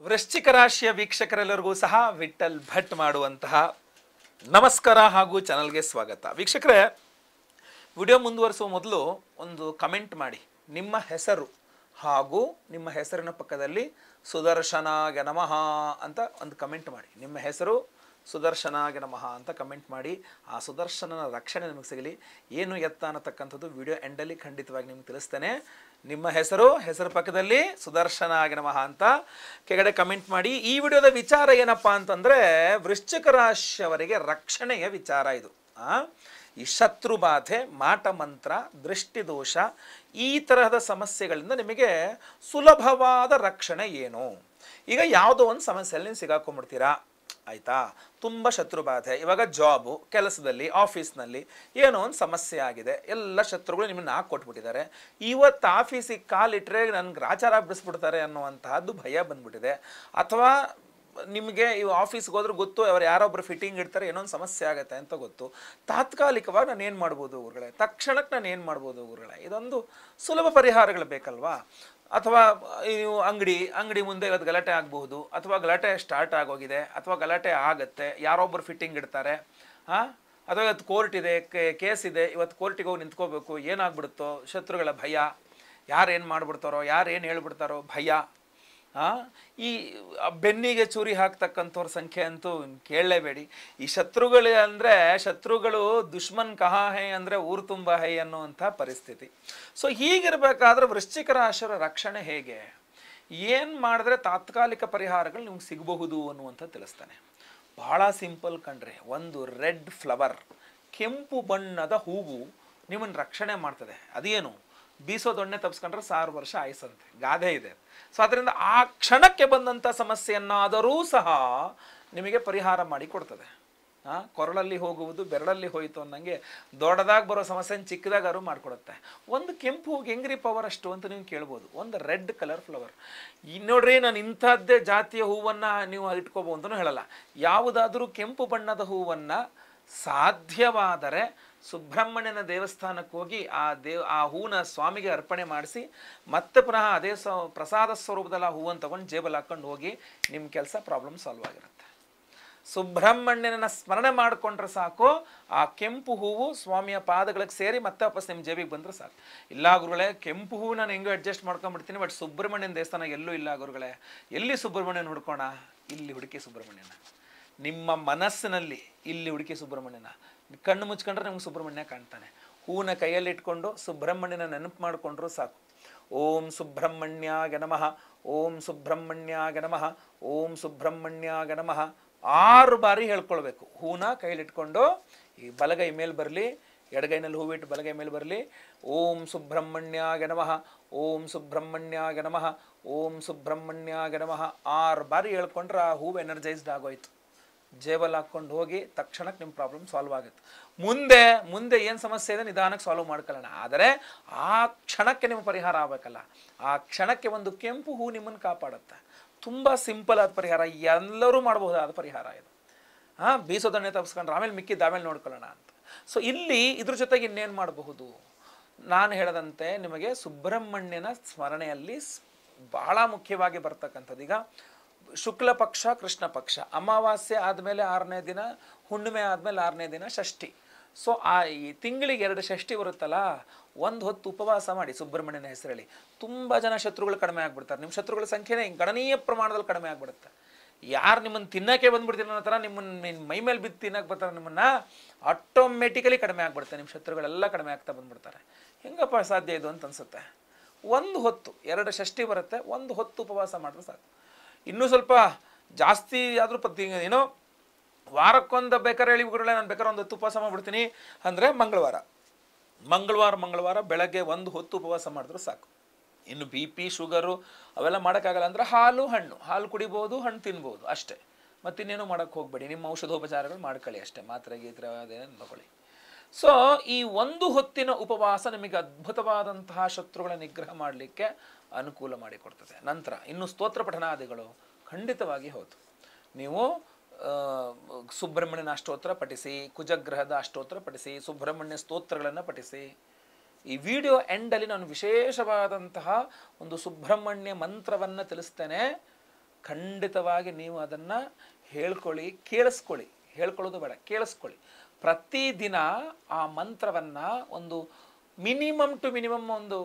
ವೃಶ್ಚಿಕ ರಾಶಿಯ ವೀಕ್ಷಕರೆಲ್ಲರಿಗೂ ಸಹ ವಿಠಲ್ ಭಟ್ ಮಾಡುವಂತಹ ನಮಸ್ಕಾರ ಹಾಗೂ ಚಾನಲ್ಗೆ ಸ್ವಾಗತ. ವೀಕ್ಷಕರೇ, ವಿಡಿಯೋ ಮುಂದುವರಿಸುವ ಮೊದಲು ಒಂದು ಕಮೆಂಟ್ ಮಾಡಿ. ನಿಮ್ಮ ಹೆಸರು ಹಾಗೂ ನಿಮ್ಮ ಹೆಸರಿನ ಪಕ್ಕದಲ್ಲಿ ಸುದರ್ಶನಾಗೆ ನಮಃ ಅಂತ ಒಂದು ಕಮೆಂಟ್ ಮಾಡಿ. ನಿಮ್ಮ ಹೆಸರು ಸುದರ್ಶನಾಗೆ ನಮಃ ಅಂತ ಕಮೆಂಟ್ ಮಾಡಿ. ಆ ಸುದರ್ಶನನ ರಕ್ಷಣೆ ನಿಮಗೆ ಸಿಗಲಿ. ಏನು ಎತ್ತ ಅನ್ನತಕ್ಕಂಥದ್ದು ವಿಡಿಯೋ ಎಂಡಲ್ಲಿ ಖಂಡಿತವಾಗಿ ನಿಮ್ಗೆ ತಿಳಿಸ್ತೇನೆ. ನಿಮ್ಮ ಹೆಸರು ಪಕ್ಕದಲ್ಲಿ ಸುದರ್ಶನಾಗೆ ನಮಃ ಅಂತ ಕೆಳಗಡೆ ಕಮೆಂಟ್ ಮಾಡಿ. ಈ ವಿಡಿಯೋದ ವಿಚಾರ ಏನಪ್ಪ ಅಂತಂದರೆ, ವೃಶ್ಚಿಕ ರಾಶಿಯವರಿಗೆ ರಕ್ಷಣೆಯ ವಿಚಾರ ಇದು. ಈ ಶತ್ರುಬಾಧೆ, ಮಾಟ ಮಂತ್ರ, ದೃಷ್ಟಿದೋಷ, ಈ ತರಹದ ಸಮಸ್ಯೆಗಳಿಂದ ನಿಮಗೆ ಸುಲಭವಾದ ರಕ್ಷಣೆ ಏನು? ಈಗ ಯಾವುದೋ ಒಂದು ಸಮಸ್ಯೆಯಲ್ಲಿ ನೀವು ಸಿಗಾಕೊಂಡ್ಬಿಡ್ತೀರಾ, ಆಯಿತಾ? ತುಂಬ ಶತ್ರುಬಾಧೆ, ಇವಾಗ ಜಾಬು, ಕೆಲಸದಲ್ಲಿ, ಆಫೀಸ್ನಲ್ಲಿ ಏನೋ ಒಂದು ಸಮಸ್ಯೆ ಆಗಿದೆ, ಎಲ್ಲ ಶತ್ರುಗಳು ನಿಮ್ಮನ್ನು ಕೊಟ್ಬಿಟ್ಟಿದ್ದಾರೆ. ಇವತ್ತು ಆಫೀಸಿಗೆ ಕಾಲಿಟ್ಟರೆ ನನಗೆ ಗ್ರಾಚಾರ ಬಿಡಿಸ್ಬಿಡ್ತಾರೆ ಅನ್ನುವಂತಹದ್ದು ಭಯ ಬಂದ್ಬಿಟ್ಟಿದೆ. ಅಥವಾ ನಿಮಗೆ ಈ ಆಫೀಸ್ಗೆ ಹೋದ್ರೆ ಗೊತ್ತು, ಅವ್ರು ಯಾರೊಬ್ಬರು ಫಿಟ್ಟಿಂಗ್ ಇಡ್ತಾರೆ, ಏನೋ ಒಂದು ಸಮಸ್ಯೆ ಆಗುತ್ತೆ ಅಂತ ಗೊತ್ತು. ತಾತ್ಕಾಲಿಕವಾಗಿ ನಾನು ಏನು ಮಾಡ್ಬೋದು ಗುರುಗಳೇ? ತಕ್ಷಣಕ್ಕೆ ನಾನು ಏನು ಮಾಡ್ಬೋದು ಗುರುಗಳೇ? ಇದೊಂದು ಸುಲಭ ಪರಿಹಾರಗಳು ಬೇಕಲ್ವಾ? ಅಥವಾ ನೀವು ಅಂಗಡಿ ಮುಂದೆ ಇವತ್ತು ಗಲಾಟೆ ಆಗಬಹುದು, ಅಥವಾ ಗಲಾಟೆ ಸ್ಟಾರ್ಟ್ ಆಗೋಗಿದೆ, ಅಥವಾ ಗಲಾಟೆ ಆಗುತ್ತೆ, ಯಾರೊಬ್ಬರು ಫಿಟ್ಟಿಂಗ್ ಇಡ್ತಾರೆ, ಅಥವಾ ಇವತ್ತು ಕೋರ್ಟ್ ಇದೆ, ಕೇಸ್ ಇದೆ, ಇವತ್ತು ಕೋರ್ಟಿಗೆ ಹೋಗಿ ನಿಂತ್ಕೋಬೇಕು, ಏನಾಗ್ಬಿಡುತ್ತೋ, ಶತ್ರುಗಳ ಭಯ, ಯಾರೇನು ಮಾಡಿಬಿಡ್ತಾರೋ, ಯಾರೇನು ಹೇಳ್ಬಿಡ್ತಾರೋ ಭಯ. ಈ ಬೆನ್ನಿಗೆ ಚೂರಿ ಹಾಕ್ತಕ್ಕಂಥವ್ರ ಸಂಖ್ಯೆ ಅಂತೂ ಕೇಳಲೇಬೇಡಿ. ಈ ಶತ್ರುಗಳು ಅಂದರೆ, ಶತ್ರುಗಳು ದುಶ್ಮನ್ ಕಹಾ ಹೈ ಅಂದರೆ ಊರು ತುಂಬ ಹೈ ಅನ್ನುವಂಥ ಪರಿಸ್ಥಿತಿ. ಸೊ ಹೀಗಿರಬೇಕಾದ್ರೆ ವೃಶ್ಚಿಕ ರಾಶಿಯವರ ರಕ್ಷಣೆ ಹೇಗೆ, ಏನು ಮಾಡಿದ್ರೆ ತಾತ್ಕಾಲಿಕ ಪರಿಹಾರಗಳು ನಿಮ್ಗೆ ಸಿಗಬಹುದು ಅನ್ನುವಂಥ ತಿಳಿಸ್ತಾನೆ. ಬಹಳ ಸಿಂಪಲ್ ಕಣ್ರಿ. ಒಂದು ರೆಡ್ ಫ್ಲವರ್, ಕೆಂಪು ಬಣ್ಣದ ಹೂವು ನಿಮ್ಮನ್ನು ರಕ್ಷಣೆ ಮಾಡ್ತದೆ. ಅದೇನು? ಬೀಸೋದೊಣ್ಣೆ ತಪ್ಪಿಸ್ಕೊಂಡ್ರೆ 1000 ವರ್ಷ ಆಯಸ್ಸಂತೆ, ಗಾದೆ ಇದೆ. ಸೊ ಅದರಿಂದ ಆ ಕ್ಷಣಕ್ಕೆ ಬಂದಂಥ ಸಮಸ್ಯೆಯನ್ನಾದರೂ ಸಹ ನಿಮಗೆ ಪರಿಹಾರ ಮಾಡಿ ಕೊಡ್ತದೆ. ಕೊರಳಲ್ಲಿ ಹೋಗುವುದು ಬೆರಳಲ್ಲಿ ಹೋಯಿತು ಅನ್ನಂಗೆ ದೊಡ್ಡದಾಗಿ ಬರೋ ಸಮಸ್ಯೆನ ಚಿಕ್ಕದಾಗಾರು ಮಾಡಿಕೊಡುತ್ತೆ. ಒಂದು ಕೆಂಪು ಹೂಗೆ ಹೆಂಗ್ರಿ ಪವರ್ ಅಷ್ಟು ಅಂತ ನೀವು ಕೇಳ್ಬೋದು. ಒಂದು ರೆಡ್ ಕಲರ್ ಫ್ಲವರ್. ನೋಡ್ರಿ, ನಾನು ಇಂಥದ್ದೇ ಜಾತಿಯ ಹೂವನ್ನು ನೀವು ಇಟ್ಕೋಬೋದು ಅಂತಲೂ ಹೇಳಲ್ಲ. ಯಾವುದಾದ್ರೂ ಕೆಂಪು ಬಣ್ಣದ ಹೂವನ್ನು ಸಾಧ್ಯವಾದರೆ ಸುಬ್ರಹ್ಮಣ್ಯನ ದೇವಸ್ಥಾನಕ್ಕೆ ಹೋಗಿ ಆ ಹೂನ ಸ್ವಾಮಿಗೆ ಅರ್ಪಣೆ ಮಾಡಿಸಿ, ಮತ್ತೆ ಪುನಃ ಅದೇ ಪ್ರಸಾದ ಸ್ವರೂಪದಲ್ಲಿ ಆ ಹೂವನ್ನು ತಗೊಂಡು ಜೇಬಲ್ಲಿ ಹಾಕ್ಕೊಂಡು ಹೋಗಿ, ನಿಮ್ಮ ಕೆಲಸ ಪ್ರಾಬ್ಲಮ್ ಸಾಲ್ವ್ ಆಗಿರುತ್ತೆ. ಸುಬ್ರಹ್ಮಣ್ಯನ ಸ್ಮರಣೆ ಮಾಡಿಕೊಂಡ್ರೆ ಸಾಕು, ಆ ಕೆಂಪು ಹೂವು ಸ್ವಾಮಿಯ ಪಾದಗಳಿಗೆ ಸೇರಿ ಮತ್ತೆ ವಾಪಸ್ ನಿಮ್ಮ ಜೇಬಿಗೆ ಬಂದರೆ ಸಾಕು. ಇಲ್ಲ ಗುರುಗಳೇ, ಕೆಂಪು ಹೂವು ನಾನು ಹೆಂಗೋ ಅಡ್ಜಸ್ಟ್ ಮಾಡ್ಕೊಂಡ್ಬಿಡ್ತೀನಿ, ಬಟ್ ಸುಬ್ರಹ್ಮಣ್ಯನ ದೇವಸ್ಥಾನ ಎಲ್ಲೂ ಇಲ್ಲ ಗುರುಗಳೇ. ಎಲ್ಲಿ ಸುಬ್ರಹ್ಮಣ್ಯನ ಹುಡ್ಕೋಣ? ಇಲ್ಲಿ ಹುಡುಕಿ ಸುಬ್ರಹ್ಮಣ್ಯನ. ನಿಮ್ಮ ಮನಸ್ಸಿನಲ್ಲಿ ಇಲ್ಲಿ ಹುಡುಕಿ ಸುಬ್ರಹ್ಮಣ್ಯನ. ಕಣ್ಣು ಮುಚ್ಕೊಂಡ್ರೆ ನಮ್ಗೆ ಸುಬ್ರಹ್ಮಣ್ಯ ಕಾಣ್ತಾನೆ. ಹೂನ ಕೈಯಲ್ಲಿ ಇಟ್ಕೊಂಡು ಸುಬ್ರಹ್ಮಣ್ಯನ ನೆನಪು ಮಾಡಿಕೊಂಡ್ರು ಸಾಕು. ಓಂ ಸುಬ್ರಹ್ಮಣ್ಯಾಗ ನಮಃ, ಓಂ ಸುಬ್ರಹ್ಮಣ್ಯಾಗ ನಮಃ, ಓಂ ಸುಬ್ರಹ್ಮಣ್ಯಾಗ ನಮಃ 6 ಬಾರಿ ಹೇಳ್ಕೊಳ್ಬೇಕು. ಹೂನ ಕೈಲಿಟ್ಕೊಂಡು ಈ ಬಲಗೈ ಮೇಲೆ ಬರಲಿ, ಎಡಗೈನಲ್ಲಿ ಹೂವಿಟ್ಟು ಬಲಗೈ ಮೇಲೆ ಬರಲಿ. ಓಂ ಸುಬ್ರಹ್ಮಣ್ಯಾಗ ನಮಃ, ಓಂ ಸುಬ್ರಹ್ಮಣ್ಯಾಗ ನಮಃ, ಓಂ ಸುಬ್ರಹ್ಮಣ್ಯಾಗ ನಮಃ 6 ಬಾರಿ ಹೇಳ್ಕೊಂಡ್ರೆ ಆ ಹೂವು ಎನರ್ಜೈಸ್ಡ್ ಆಗೋಯ್ತು. ಜೇಬಲ್ಲಿ ಹಾಕ್ಕೊಂಡು ಹೋಗಿ ತಕ್ಷಣಕ್ಕೆ ನಿಮ್ಮ ಪ್ರಾಬ್ಲಮ್ ಸಾಲ್ವ್ ಆಗುತ್ತೆ. ಮುಂದೆ ಏನು ಸಮಸ್ಯೆ ಇದೆ ನಿಧಾನಕ್ಕೆ ಸಾಲ್ವ್ ಮಾಡ್ಕೊಳ್ಳೋಣ. ಆದರೆ ಆ ಕ್ಷಣಕ್ಕೆ ನಿಮ್ಮ ಪರಿಹಾರ ಆಗಬೇಕಲ್ಲ. ಆ ಕ್ಷಣಕ್ಕೆ ಒಂದು ಕೆಂಪು ಹೂ ನಿಮ್ಮನ್ನು ಕಾಪಾಡುತ್ತೆ. ತುಂಬ ಸಿಂಪಲ್ ಆದ ಪರಿಹಾರ, ಎಲ್ಲರೂ ಮಾಡಬಹುದಾದ ಪರಿಹಾರ ಇದು. ಬೀಸೋದನ್ನೇ ತಪ್ಪಿಸ್ಕೊಂಡ್ರೆ ಆಮೇಲೆ ಮಿಕ್ಕಿದ್ದು ಆಮೇಲೆ ನೋಡ್ಕೊಳ್ಳೋಣ ಅಂತ. ಸೊ ಇಲ್ಲಿ ಇದ್ರ ಜೊತೆಗೆ ಇನ್ನೇನು ಮಾಡಬಹುದು? ನಾನು ಹೇಳದಂತೆ ನಿಮಗೆ ಸುಬ್ರಹ್ಮಣ್ಯನ ಸ್ಮರಣೆಯಲ್ಲಿ ಬಹಳ ಮುಖ್ಯವಾಗಿ ಬರ್ತಕ್ಕಂಥದ್ದು, ಈಗ ಶುಕ್ಲ ಪಕ್ಷ, ಕೃಷ್ಣ ಪಕ್ಷ, ಅಮಾವಾಸ್ಯೆ ಆದಮೇಲೆ 6ನೇ ದಿನ, ಹುಣ್ಣಿಮೆ ಆದಮೇಲೆ 6ನೇ ದಿನ ಷಷ್ಠಿ. ಸೊ ಈ ತಿಂಗಳಿಗೆ 2 ಷಷ್ಠಿ ಬರುತ್ತಲ್ಲ, ಒಂದು ಹೊತ್ತು ಉಪವಾಸ ಮಾಡಿ ಸುಬ್ರಹ್ಮಣ್ಯನ ಹೆಸರಲ್ಲಿ. ತುಂಬ ಜನ ಶತ್ರುಗಳು ಕಡಿಮೆ ಆಗ್ಬಿಡ್ತಾರೆ. ನಿಮ್ಮ ಶತ್ರುಗಳ ಸಂಖ್ಯೆನೇ ಗಣನೀಯ ಪ್ರಮಾಣದಲ್ಲಿ ಕಡಿಮೆ ಆಗ್ಬಿಡುತ್ತೆ. ಯಾರು ನಿಮ್ಮನ್ನು ತಿನ್ನೋಕ್ಕೆ ಬಂದ್ಬಿಡ್ತೀರ ಅನ್ನೋ ಥರ ನಿಮ್ಮನ್ನು ಮೈ ಮೇಲೆ ಬಿದ್ದು ತಿನ್ನಕ್ಕೆ ಬರ್ತಾರೆ, ನಿಮ್ಮನ್ನು ಆಟೋಮೆಟಿಕಲಿ ಕಡಿಮೆ ಆಗ್ಬಿಡುತ್ತೆ. ನಿಮ್ಮ ಶತ್ರುಗಳೆಲ್ಲ ಕಡಿಮೆ ಆಗ್ತಾ ಬಂದ್ಬಿಡ್ತಾರೆ. ಹೆಂಗಪ್ಪ ಸಾಧ್ಯ ಇದು ಅಂತ ಅನ್ಸುತ್ತೆ. ಒಂದು ಹೊತ್ತು 2 ಷಷ್ಠಿ ಬರುತ್ತೆ, ಒಂದು ಹೊತ್ತು ಉಪವಾಸ ಮಾಡಿದ್ರೆ ಸಾಕು. ಇನ್ನೂ ಸ್ವಲ್ಪ ಜಾಸ್ತಿ ಆದರೂ ಏನೋ ವಾರಕ್ಕೊಂದು ಬೇಕಾದ್ರೆ ಹೇಳಿ ಗುರುಗಳೇ, ನಾನು ಬೇಕಾದ್ರೆ ಒಂದು ಹೊತ್ತು ಉಪವಾಸ ಮಾಡಿಬಿಡ್ತೀನಿ ಅಂದರೆ ಮಂಗಳವಾರ ಬೆಳಗ್ಗೆ ಒಂದು ಹೊತ್ತು ಉಪವಾಸ ಮಾಡಿದ್ರು ಸಾಕು. ಇನ್ನು BP, ಶುಗರು ಅವೆಲ್ಲ ಮಾಡೋಕ್ಕಾಗಲ್ಲ ಅಂದರೆ ಹಾಲು ಕುಡಿಬೋದು, ಹಣ್ಣು ತಿನ್ಬೋದು ಅಷ್ಟೇ. ಮತ್ತಿನ್ನೇನು ಮಾಡೋಕ್ಕೆ ಹೋಗಬೇಡಿ. ನಿಮ್ಮ ಔಷಧೋಪಚಾರಗಳು ಮಾಡ್ಕೊಳ್ಳಿ ಅಷ್ಟೇ, ಮಾತ್ರೆ ಗೀತ್ರೆ ಅದೇನು ತಗೊಳ್ಳಿ. ಸೊ ಈ ಒಂದು ಹೊತ್ತಿನ ಉಪವಾಸ ನಿಮಗೆ ಅದ್ಭುತವಾದಂತಹ ಶತ್ರುಗಳ ನಿಗ್ರಹ ಮಾಡಲಿಕ್ಕೆ ಅನುಕೂಲ ಮಾಡಿಕೊಡ್ತದೆ. ನಂತರ ಇನ್ನು ಸ್ತೋತ್ರ ಪಠನಾದಿಗಳು ಖಂಡಿತವಾಗಿ ಹೌದು. ನೀವು ಸುಬ್ರಹ್ಮಣ್ಯನ ಅಷ್ಟೋತ್ರ ಪಠಿಸಿ, ಕುಜಗ್ರಹದ ಅಷ್ಟೋತ್ರ ಪಠಿಸಿ, ಸುಬ್ರಹ್ಮಣ್ಯ ಸ್ತೋತ್ರಗಳನ್ನು ಪಠಿಸಿ. ಈ ವಿಡಿಯೋ ಎಂಡಲ್ಲಿ ನಾನು ವಿಶೇಷವಾದಂತಹ ಒಂದು ಸುಬ್ರಹ್ಮಣ್ಯ ಮಂತ್ರವನ್ನು ತಿಳಿಸ್ತೇನೆ. ಖಂಡಿತವಾಗಿ ನೀವು ಅದನ್ನು ಹೇಳ್ಕೊಳ್ಳಿ, ಕೇಳಿಸ್ಕೊಳ್ಳಿ. ಹೇಳ್ಕೊಳ್ಳೋದು ಬೇಡ, ಕೇಳಿಸ್ಕೊಳ್ಳಿ. ಪ್ರತಿದಿನ ಆ ಮಂತ್ರವನ್ನು ಒಂದು ಮಿನಿಮಮ್ ಟು ಮಿನಿಮಮ್ ಒಂದು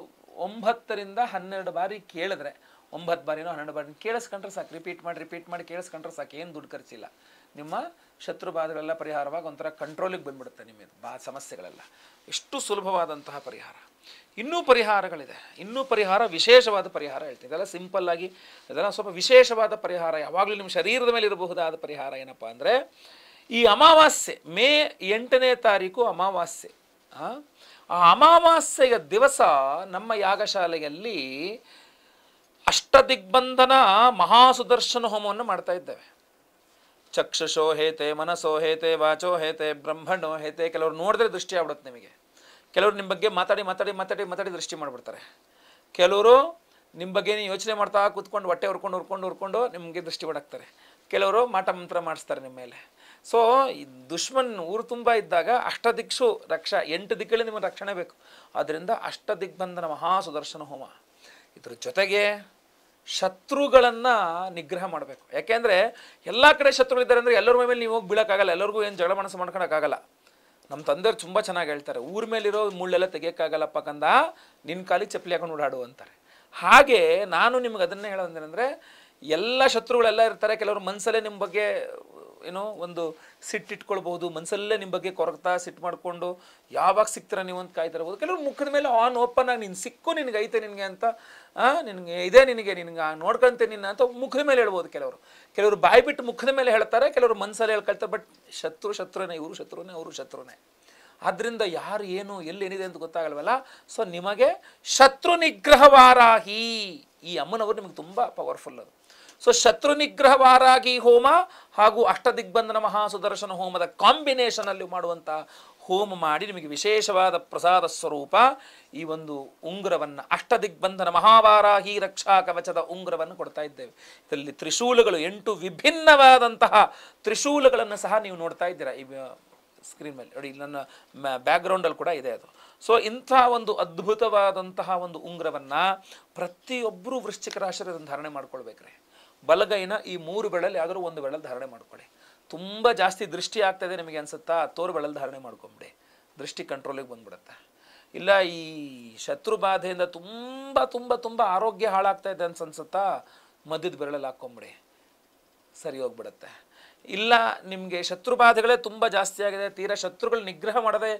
9 ರಿಂದ 12 ಬಾರಿ ಕೇಳಿದ್ರೆ, 9 ಬಾರಿನೋ 12 ಬಾರಿ ಕೇಳಿಸ್ಕೊಂಡ್ರೆ ಸಾಕು. ರಿಪೀಟ್ ಮಾಡಿ ಕೇಳಿಸ್ಕೊಂಡ್ರೆ ಸಾಕು. ಏನು ದುಡ್ಡು ಖರ್ಚಿಲ್ಲ. ನಿಮ್ಮ ಶತ್ರು ಬಾಧೆಗಳೆಲ್ಲ ಪರಿಹಾರವಾಗಿ ಒಂಥರ ಕಂಟ್ರೋಲಿಗೆ ಬಂದ್ಬಿಡುತ್ತೆ. ನಿಮ್ಮ ಸಮಸ್ಯೆಗಳೆಲ್ಲ ಎಷ್ಟು ಸುಲಭವಾದಂತಹ ಪರಿಹಾರ. ಇನ್ನೂ ಪರಿಹಾರಗಳಿದೆ. ಇನ್ನೂ ಪರಿಹಾರ, ವಿಶೇಷವಾದ ಪರಿಹಾರ ಹೇಳ್ತೀನಿ. ಇದೆಲ್ಲ ಸಿಂಪಲ್ ಆಗಿ, ಇದೆಲ್ಲ ಸ್ವಲ್ಪ ವಿಶೇಷವಾದ ಪರಿಹಾರ. ಯಾವಾಗಲೂ ನಿಮ್ಮ ಶರೀರದ ಮೇಲೆ ಇರಬಹುದಾದ ಪರಿಹಾರ ಏನಪ್ಪ ಅಂದರೆ, ಈ ಅಮಾವಾಸ್ಯೆ ಮೇ 8ನೇ ತಾರೀಕು ಅಮಾವಾಸ್ಯೆ. ಆ ಅಮಾವಾಸ್ಯೆಯ ದಿವಸ ನಮ್ಮ ಯಾಗಶಾಲೆಯಲ್ಲಿ ಅಷ್ಟದಿಗ್ಬಂಧನ ಮಹಾಸುದರ್ಶನ ಹೋಮವನ್ನು ಮಾಡ್ತಾ ಇದ್ದೇವೆ. ಚಕ್ಷುಷೋ ಹೇತೆ, ಮನಸ್ಸೋ ಹೇತೆ, ವಾಚೋ ಹೇತೆ, ಬ್ರಹ್ಮಣೋ ಹೇತೆ. ಕೆಲವರು ನೋಡಿದ್ರೆ ದೃಷ್ಟಿ ಆಗ್ಬಿಡುತ್ತೆ ನಿಮಗೆ. ಕೆಲವರು ನಿಮ್ಮ ಬಗ್ಗೆ ಮಾತಾಡಿ ದೃಷ್ಟಿ ಮಾಡಿಬಿಡ್ತಾರೆ. ಕೆಲವರು ನಿಮ್ಮ ಬಗ್ಗೆ ಯೋಚನೆ ಮಾಡ್ತಾ ಕೂತ್ಕೊಂಡು ಹೊಟ್ಟೆ ಹುರ್ಕೊಂಡು ನಿಮಗೆ ದೃಷ್ಟಿ ಹೊಡಾಕ್ತಾರೆ. ಕೆಲವರು ಮಾಟ ಮಂತ್ರ ಮಾಡಿಸ್ತಾರೆ ನಿಮ್ಮ ಮೇಲೆ. ಸೊ ಈ ದುಶ್ಮನ್ ಊರು ತುಂಬ ಇದ್ದಾಗ ಅಷ್ಟದಿಕ್ಷು ರಕ್ಷಾ, 8 ದಿಕ್ಕಲ್ಲಿ ನಿಮಗೆ ರಕ್ಷಣೆ ಬೇಕು. ಆದ್ದರಿಂದ ಅಷ್ಟದಿಗ್ಬಂಧನ ಮಹಾಸುದರ್ಶನ ಹೋಮ. ಇದ್ರ ಜೊತೆಗೆ ಶತ್ರುಗಳನ್ನು ನಿಗ್ರಹ ಮಾಡಬೇಕು. ಯಾಕೆಂದರೆ ಎಲ್ಲ ಕಡೆ ಶತ್ರುಗಳಿದ್ದಾರೆ ಅಂದರೆ ಎಲ್ಲರ ಮೇಲೆ ನೀವು ಹೋಗಿ ಬೀಳೋಕ್ಕಾಗಲ್ಲ. ಎಲ್ಲರಿಗೂ ಏನು ಜಗಳ ಮನಸ್ಸು ಮಾಡ್ಕೊಳಕ್ಕಾಗಲ್ಲ. ನಮ್ಮ ತಂದೆಯವ್ರು ತುಂಬ ಚೆನ್ನಾಗಿ ಹೇಳ್ತಾರೆ, ಊರ ಮೇಲಿರೋ ಮುಳ್ಳೆಲ್ಲ ತೆಗಿಯೋಕ್ಕಾಗಲ್ಲಪ್ಪ ಕಂದ, ನಿನ್ನ ಕಾಲಿಗೆ ಚಪ್ಪಲಿ ಹಾಕೊಂಡು ಓಡಾಡು ಅಂತಾರೆ. ಹಾಗೆ ನಾನು ನಿಮ್ಗೆ ಅದನ್ನೇ ಹೇಳೋದೇನೆಂದರೆ, ಎಲ್ಲ ಶತ್ರುಗಳೆಲ್ಲ ಇರ್ತಾರೆ. ಕೆಲವರು ಮನಸ್ಸಲ್ಲೇ ನಿಮ್ಮ ಬಗ್ಗೆ ಏನೋ ಒಂದು ಸಿಟ್ಟಿಟ್ಕೊಳ್ಬಹುದು. ಮನಸ್ಸಲ್ಲೇ ನಿಮ್ಮ ಬಗ್ಗೆ ಕೊರಗ್ತಾ ಸಿಟ್ಟು ಮಾಡಿಕೊಂಡು ಯಾವಾಗ ಸಿಗ್ತಾರೆ ನೀವು ಅಂತ ಕಾಯ್ತಾ ಇರ್ಬೋದು. ಕೆಲವರು ಮುಖದ ಮೇಲೆ ಆನ್ ಓಪನ್ ಆಗಿ ನೀನು ಸಿಕ್ಕು, ನಿನಗೆ ಐತೆ ನಿನಗೆ ಅಂತ, ನಿನಗೆ ಇದೆ, ನಿನಗೆ ನೋಡ್ಕೊಂತೆ ನಿನ್ನ ಅಂತ ಮುಖದ ಮೇಲೆ ಹೇಳ್ಬೋದು. ಕೆಲವರು ಬಾಯಿ ಬಿಟ್ಟು ಮುಖದ ಮೇಲೆ ಹೇಳ್ತಾರೆ, ಕೆಲವರು ಮನಸ್ಸಲ್ಲಿ ಹೇಳ್ಕೊಳ್ತಾರೆ. ಬಟ್ ಶತ್ರುನೇ, ಇವರು ಶತ್ರುನೇ, ಅವರು ಶತ್ರುನೇ. ಆದ್ದರಿಂದ ಯಾರು ಏನು ಎಲ್ಲಿದೆ ಅಂತ ಗೊತ್ತಾಗಲ್ವಲ್ಲ. ಸೊ ನಿಮಗೆ ಶತ್ರು ನಿಗ್ರಹ ವಾರಾಹಿ, ಈ ಅಮ್ಮನವರು ನಿಮಗೆ ತುಂಬ ಪವರ್ಫುಲ್ ಅದು. ಸೊ ಶತ್ರು ನಿಗ್ರಹ ವಾರಾಹಿ ಹೋಮ ಹಾಗೂ ಅಷ್ಟದಿಗ್ಬಂಧನ ಮಹಾಸುದರ್ಶನ ಹೋಮದ ಕಾಂಬಿನೇಷನಲ್ಲಿ ಮಾಡುವಂಥ ಹೋಮ ಮಾಡಿ ನಿಮಗೆ ವಿಶೇಷವಾದ ಪ್ರಸಾದ ಸ್ವರೂಪ ಈ ಒಂದು ಉಂಗುರವನ್ನು, ಅಷ್ಟದಿಗ್ಬಂಧನ ಮಹಾವಾರಾಹಿ ರಕ್ಷಾ ಕವಚದ ಉಂಗುರವನ್ನು ಕೊಡ್ತಾ ಇದ್ದೇವೆ. ಇದರಲ್ಲಿ ತ್ರಿಶೂಲಗಳು, 8 ವಿಭಿನ್ನವಾದಂತಹ ತ್ರಿಶೂಲಗಳನ್ನು ಸಹ ನೀವು ನೋಡ್ತಾ ಇದ್ದೀರಾ ಈ ಸ್ಕ್ರೀನ್ ಮೇಲೆ ನೋಡಿ. ನನ್ನ ಬ್ಯಾಕ್ಗ್ರೌಂಡಲ್ಲಿ ಕೂಡ ಇದೆ ಅದು. ಸೊ ಇಂಥ ಒಂದು ಅದ್ಭುತವಾದಂತಹ ಒಂದು ಉಂಗುರವನ್ನು ಪ್ರತಿಯೊಬ್ಬರೂ ವೃಶ್ಚಿಕ ರಾಶಿಯನ್ನು ಧಾರಣೆ ಮಾಡ್ಕೊಳ್ಬೇಕ್ರೆ. ಬಲಗೈನ ಈ 3 ಬೆರಳಲ್ಲಿ ಯಾವ್ದಾದ್ರು ಒಂದು ಬೆರಳಲ್ಲಿ ಧಾರಣೆ ಮಾಡ್ಕೊಳ್ಳಿ. ತುಂಬ ಜಾಸ್ತಿ ದೃಷ್ಟಿ ಆಗ್ತಾಯಿದೆ ನಿಮಗೆ ಅನ್ಸುತ್ತಾ, ತೋರು ಬೆರಳಲ್ಲಿ ಧಾರಣೆ ಮಾಡ್ಕೊಂಬಿಡಿ, ದೃಷ್ಟಿ ಕಂಟ್ರೋಲಿಗೆ ಬಂದ್ಬಿಡುತ್ತೆ. ಇಲ್ಲ ಈ ಶತ್ರು ಬಾಧೆಯಿಂದ ತುಂಬ ತುಂಬ ತುಂಬ ಆರೋಗ್ಯ ಹಾಳಾಗ್ತಾ ಇದೆ ಅನ್ಸುತ್ತಾ, ಮಧ್ಯದ ಬೆರಳಲ್ಲಿ ಹಾಕ್ಕೊಂಬಿಡಿ, ಸರಿ ಹೋಗ್ಬಿಡುತ್ತೆ. ಇಲ್ಲ ನಿಮಗೆ ಶತ್ರುಬಾಧೆಗಳೇ ತುಂಬ ಜಾಸ್ತಿ ಆಗಿದೆ, ತೀರಾ ಶತ್ರುಗಳು ನಿಗ್ರಹ ಮಾಡೋದೇ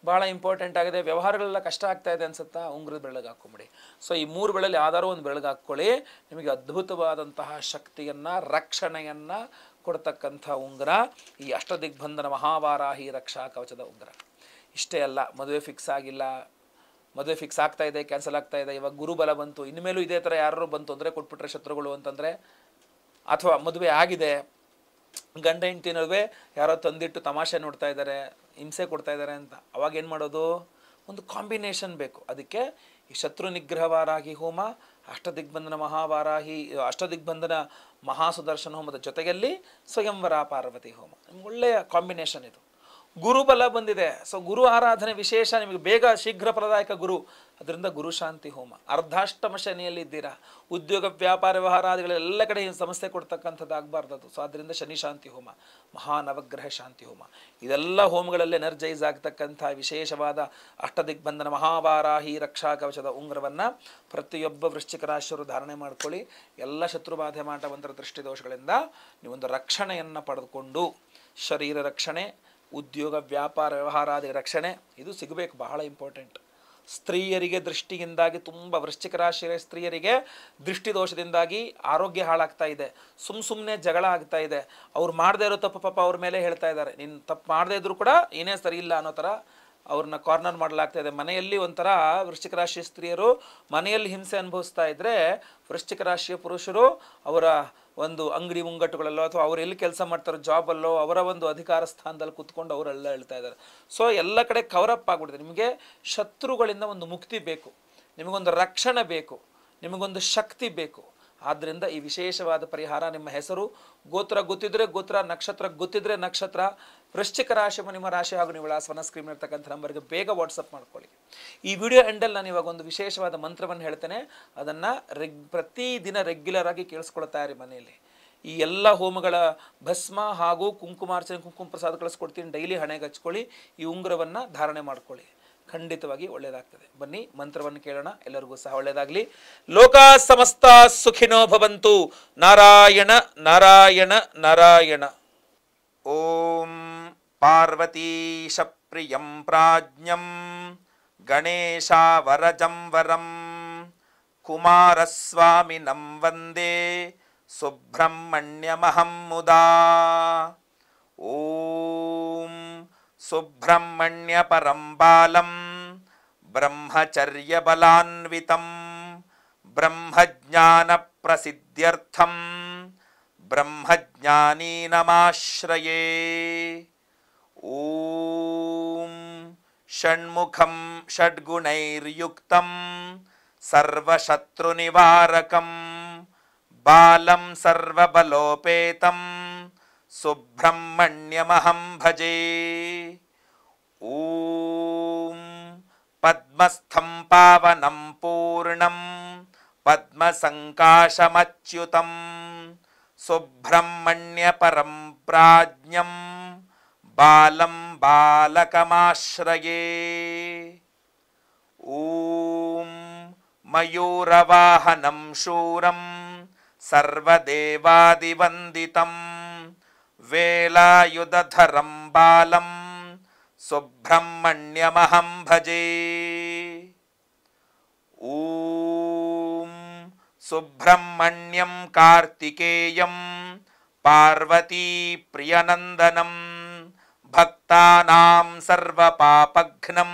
ಭಾಳ ಇಂಪಾರ್ಟೆಂಟ್ ಆಗಿದೆ, ವ್ಯವಹಾರಗಳೆಲ್ಲ ಕಷ್ಟ ಆಗ್ತಾ ಇದೆ ಅನ್ಸುತ್ತಾ, ಉಂಗುರದ ಬೆರಳಿಗೆ ಹಾಕ್ಕೊಂಬಿಡಿ. ಸೊ ಈ 3 ಬೆರಳಲ್ಲಿ ಯಾವ್ದಾದ್ರು ಒಂದು ಬೆರಳಿಗೆ ಹಾಕ್ಕೊಳ್ಳಿ. ನಿಮಗೆ ಅದ್ಭುತವಾದಂತಹ ಶಕ್ತಿಯನ್ನು, ರಕ್ಷಣೆಯನ್ನು ಕೊಡ್ತಕ್ಕಂಥ ಉಂಗುರ ಈ ಅಷ್ಟದಿಗ್ಬಂಧನ ಮಹಾವಾರಾಹಿ ರಕ್ಷಾ ಕವಚದ ಉಂಗುರ. ಇಷ್ಟೇ ಅಲ್ಲ, ಮದುವೆ ಫಿಕ್ಸ್ ಆಗಿಲ್ಲ, ಮದುವೆ ಫಿಕ್ಸ್ ಆಗ್ತಾ ಇದೆ, ಕ್ಯಾನ್ಸಲ್ ಆಗ್ತಾ ಇದೆ, ಇವಾಗ ಗುರುಬಲ ಬಂತು, ಇನ್ಮೇಲೂ ಇದೇ ಥರ ಯಾರು ಬಂತು ತೊಂದರೆ ಕೊಟ್ಬಿಟ್ರೆ ಶತ್ರುಗಳು ಅಂತಂದರೆ, ಅಥವಾ ಮದುವೆ ಆಗಿದೆ, ಗಂಡ ಹೆಂಡತಿ ನಡುವೆ ಯಾರೋ ತಂದಿಟ್ಟು ತಮಾಷೆ ನೋಡ್ತಾ ಇದ್ದಾರೆ, ಹಿಂಸೆ ಕೊಡ್ತಾ ಇದ್ದಾರೆ ಅಂತ, ಅವಾಗ ಏನು ಮಾಡೋದು? ಒಂದು ಕಾಂಬಿನೇಷನ್ ಬೇಕು. ಅದಕ್ಕೆ ಈ ಶತ್ರು ನಿಗ್ರಹ ವಾರಾಹಿ ಹೋಮ, ಅಷ್ಟದಿಗ್ಬಂಧನ ಮಹಾವಾರಾಹಿ, ಅಷ್ಟದಿಗ್ಬಂಧನ ಮಹಾಸುದರ್ಶನ ಹೋಮದ ಜೊತೆಯಲ್ಲಿ ಸ್ವಯಂವರ ಪಾರ್ವತಿ ಹೋಮ, ನಿಮ್ಗೆ ಒಳ್ಳೆಯ ಕಾಂಬಿನೇಷನ್ ಇದು. ಗುರುಬಲ ಬಂದಿದೆ, ಸೊ ಗುರು ಆರಾಧನೆ ವಿಶೇಷ, ನಿಮಗೆ ಬೇಗ ಶೀಘ್ರ ಫಲದಾಯಕ ಗುರು, ಅದರಿಂದ ಗುರು ಶಾಂತಿ ಹೋಮ. ಅರ್ಧಾಷ್ಟಮ ಶನಿಯಲ್ಲಿ ಇದ್ದೀರಾ, ಉದ್ಯೋಗ ವ್ಯಾಪಾರ ವ್ಯವಹಾರಾದಿಗಳೆಲ್ಲ ಕಡೆ ಸಮಸ್ಯೆ ಕೊಡ್ತಕ್ಕಂಥದ್ದು ಆಗಬಾರ್ದು. ಸೊ ಅದರಿಂದ ಶನಿ ಶಾಂತಿ ಹೋಮ, ಮಹಾನವಗ್ರಹ ಶಾಂತಿ ಹೋಮ, ಇದೆಲ್ಲ ಹೋಮಗಳಲ್ಲಿ ಎನರ್ಜೈಸ್ ಆಗ್ತಕ್ಕಂಥ ವಿಶೇಷವಾದ ಅಷ್ಟದಿಗ್ಬಂಧನ ಮಹಾವಾರಾಹಿ ರಕ್ಷಾ ಕವಚದ ಉಂಗುರವನ್ನು ಪ್ರತಿಯೊಬ್ಬ ವೃಶ್ಚಿಕ ರಾಶಿಯವರು ಧಾರಣೆ ಮಾಡ್ಕೊಳ್ಳಿ. ಎಲ್ಲ ಶತ್ರುಬಾಧೆ ಮಾಟ ಮಂತ್ರ ದೃಷ್ಟಿದೋಷಗಳಿಂದ ನೀವೊಂದು ರಕ್ಷಣೆಯನ್ನು ಪಡೆದುಕೊಂಡು, ಶರೀರ ರಕ್ಷಣೆ, ಉದ್ಯೋಗ ವ್ಯಾಪಾರ ವ್ಯವಹಾರಾದಿ ರಕ್ಷಣೆ ಇದು ಸಿಗಬೇಕು, ಬಹಳ ಇಂಪಾರ್ಟೆಂಟ್. ಸ್ತ್ರೀಯರಿಗೆ ದೃಷ್ಟಿಯಿಂದಾಗಿ ತುಂಬ ವೃಶ್ಚಿಕ ರಾಶಿಯ ಸ್ತ್ರೀಯರಿಗೆ ದೃಷ್ಟಿದೋಷದಿಂದಾಗಿ ಆರೋಗ್ಯ ಹಾಳಾಗ್ತಾ ಇದೆ, ಸುಮ್ಮನೆ ಜಗಳ ಆಗ್ತಾ ಇದೆ, ಅವ್ರು ಮಾಡದೇ ಇರೋ ತಪ್ಪು ಪಾಪ ಅವ್ರ ಮೇಲೆ ಹೇಳ್ತಾ ಇದ್ದಾರೆ, ನೀನು ತಪ್ಪು ಮಾಡದೇ ಇದ್ರು ಕೂಡ ಏನೇ ಸರಿ ಇಲ್ಲ ಅನ್ನೋ ಥರ ಅವ್ರನ್ನ ಕಾರ್ನರ್ ಮಾಡಲಾಗ್ತಾ ಇದೆ. ಮನೆಯಲ್ಲಿ ಒಂಥರ ವೃಶ್ಚಿಕ ರಾಶಿಯ ಸ್ತ್ರೀಯರು ಮನೆಯಲ್ಲಿ ಹಿಂಸೆ ಅನುಭವಿಸ್ತಾ ಇದ್ದರೆ, ವೃಶ್ಚಿಕ ರಾಶಿಯ ಪುರುಷರು ಅವರ ಒಂದು ಅಂಗಡಿ ಮುಂಗಟ್ಟುಗಳಲ್ಲೋ ಅಥವಾ ಅವ್ರು ಎಲ್ಲಿ ಕೆಲಸ ಮಾಡ್ತಾರೋ ಜಾಬಲ್ಲೋ ಅವರ ಒಂದು ಅಧಿಕಾರ ಸ್ಥಾನದಲ್ಲಿ ಕೂತ್ಕೊಂಡು ಅವರೆಲ್ಲ ಹೇಳ್ತಾ ಇದ್ದಾರೆ. ಸೊ ಎಲ್ಲ ಕಡೆ ಕವರಪ್ ಆಗಿಬಿಡುತ್ತೆ. ನಿಮಗೆ ಶತ್ರುಗಳಿಂದ ಒಂದು ಮುಕ್ತಿ ಬೇಕು, ನಿಮಗೊಂದು ರಕ್ಷಣೆ ಬೇಕು, ನಿಮಗೊಂದು ಶಕ್ತಿ ಬೇಕು. ಆದ್ದರಿಂದ ಈ ವಿಶೇಷವಾದ ಪರಿಹಾರ, ನಿಮ್ಮ ಹೆಸರು ಗೋತ್ರ ಗೊತ್ತಿದ್ರೆ ಗೋತ್ರ, ನಕ್ಷತ್ರ ಗೊತ್ತಿದ್ರೆ ನಕ್ಷತ್ರ, ವೃಶ್ಚಿಕ ರಾಶಿ ನಿಮ್ಮ ರಾಶಿ ಹಾಗೂ ನೀವು ವಿಳಾಸವನ್ನು ಸ್ಕ್ರೀನ್ ಇರ್ತಕ್ಕಂಥ ನಂಬರ್ಗೆ ಬೇಗ ವಾಟ್ಸಪ್ ಮಾಡ್ಕೊಳ್ಳಿ. ಈ ವಿಡಿಯೋ ಎಂಡಲ್ಲಿ ನಾನು ಇವಾಗ ಒಂದು ವಿಶೇಷವಾದ ಮಂತ್ರವನ್ನು ಹೇಳ್ತೇನೆ, ಅದನ್ನು ಪ್ರತಿದಿನ ರೆಗ್ಯುಲರ್ ಆಗಿ ಕೇಳಿಸ್ಕೊಳ್ತಾ ಇರಿ ಮನೆಯಲ್ಲಿ. ಈ ಎಲ್ಲ ಹೋಮಗಳ ಭಸ್ಮ ಹಾಗೂ ಕುಂಕುಮಾರ್ಚನೆ ಕುಂಕುಮ ಪ್ರಸಾದ ಕಳಿಸ್ಕೊಡ್ತೀನಿ. ಡೈಲಿ ಹಣೆಗೆ ಹಚ್ಕೊಳ್ಳಿ. ಈ ಉಂಗುರವನ್ನು ಧಾರಣೆ ಮಾಡ್ಕೊಳ್ಳಿ, ಖಂಡಿತವಾಗಿ ಒಳ್ಳೆಯದಾಗ್ತದೆ. ಬನ್ನಿ ಮಂತ್ರವನ್ನು ಕೇಳೋಣ. ಎಲ್ಲರಿಗೂ ಸಹ ಒಳ್ಳೆಯದಾಗಲಿ. ಲೋಕ ಸಮಸ್ತ ಸುಖಿನೋ ಭವಂತು. ನಾರಾಯಣ ನಾರಾಯಣ ನಾರಾಯಣ. ಓಂ ಪಾರ್ವತೀಶ ಪ್ರಿಯಂ ಪ್ರಾಜ್ಞಂ ಗಣೇಶಾವರಜಂ ವರಂ ಕುಮಾರಸ್ವಾಮಿನಂ ವಂದೇ ಸುಬ್ರಹ್ಮಣ್ಯಮಹಂ ಮುದಾ. ಓಂ ಸುಬ್ರಹ್ಮಣ್ಯ ಪರಂ ಬಾಲಂ ಬ್ರಹ್ಮಚರ್ಯ ಬಲಾನ್ವಿತಂ ಬ್ರಹ್ಮಜ್ಞಾನ ಪ್ರಸಿದ್ಧ್ಯರ್ಥಂ ಬ್ರಹ್ಮಜ್ಞಾನೀನಮಾಶ್ರಯೇ. ಓಂ ಷಣ್ಮುಖಂ ಷಡ್ಗುಣೈರ್ಯುಕ್ತಂ ಸರ್ವಶತ್ರುನಿವಾರಕಂ ಬಾಲಂ ಸರ್ವಬಲೋಪೇತಂ ಸುಬ್ರಹ್ಮಣ್ಯಮಹಂ ಭಜೆ. ಓಂ ಪದ್ಮಸ್ಥಂ ಪಾವನಂ ಪೂರ್ಣಂ ಪದ್ಮಸಂಕಾಶಮಚ್ಯುತಂ ಸುಬ್ರಹ್ಮಣ್ಯ ಪರಂ ಪ್ರಾಜ್ಞಂ ಬಾಲಂ ಬಾಲಕಮಾಶ್ರಯೇ. ಓಂ ಮಯೂರವಾಹನಂ ಶೂರಂ ಸರ್ವದೇವಾದಿವಂದಿತಂ ವೇಲಾಯುಧಧರಂ ಬಾಲಂ ಸುಬ್ರಹ್ಮಣ್ಯಮಹಂ ಭಜೆ. ಓಂ ಸುಬ್ರಹ್ಮಣ್ಯಂ ಕಾರ್ತಿಕೇಯಂ ಪಾರ್ವತೀ ಪ್ರಿಯನಂದನಂ ಭಕ್ತಾನಾಂ ಸರ್ವಪಾಪಘ್ನಂ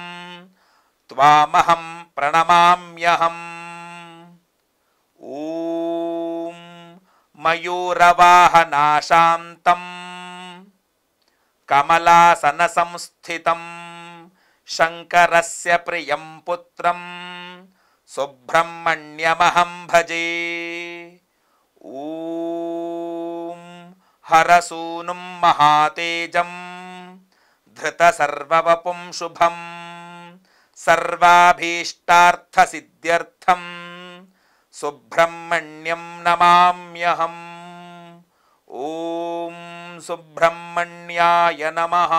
ತ್ವಾಮಹಂ ಪ್ರಣಮಾಮ್ಯಹಂ. ಓಂ ಮಯೂರವಾಹನಾಶಾಂತಂ ಕಮಲಾಸನ ಸಂಸ್ಥಿತಂ ಶಂಕರಸ್ಯ ಪ್ರಿಯಂ ಪುತ್ರಂ ಸುಬ್ರಹ್ಮಣ್ಯಮಹಂ ಭಜೆ. ಓಂ ಹರಸೂನುಂ ಮಹಾತೇಜಂ ಧೃತ ಸರ್ವವಪುಂ ಶುಭಂ ಸರ್ವಾಭೀಷ್ಟಾರ್ಥಸಿದ್ಧ್ಯರ್ಥಂ ಸುಬ್ರಹ್ಮಣ್ಯಂ ನಮಾಮ್ಯಹಂ. ಓಂ ಸುಬ್ರಹ್ಮಣ್ಯಾಯ ನಮಃ.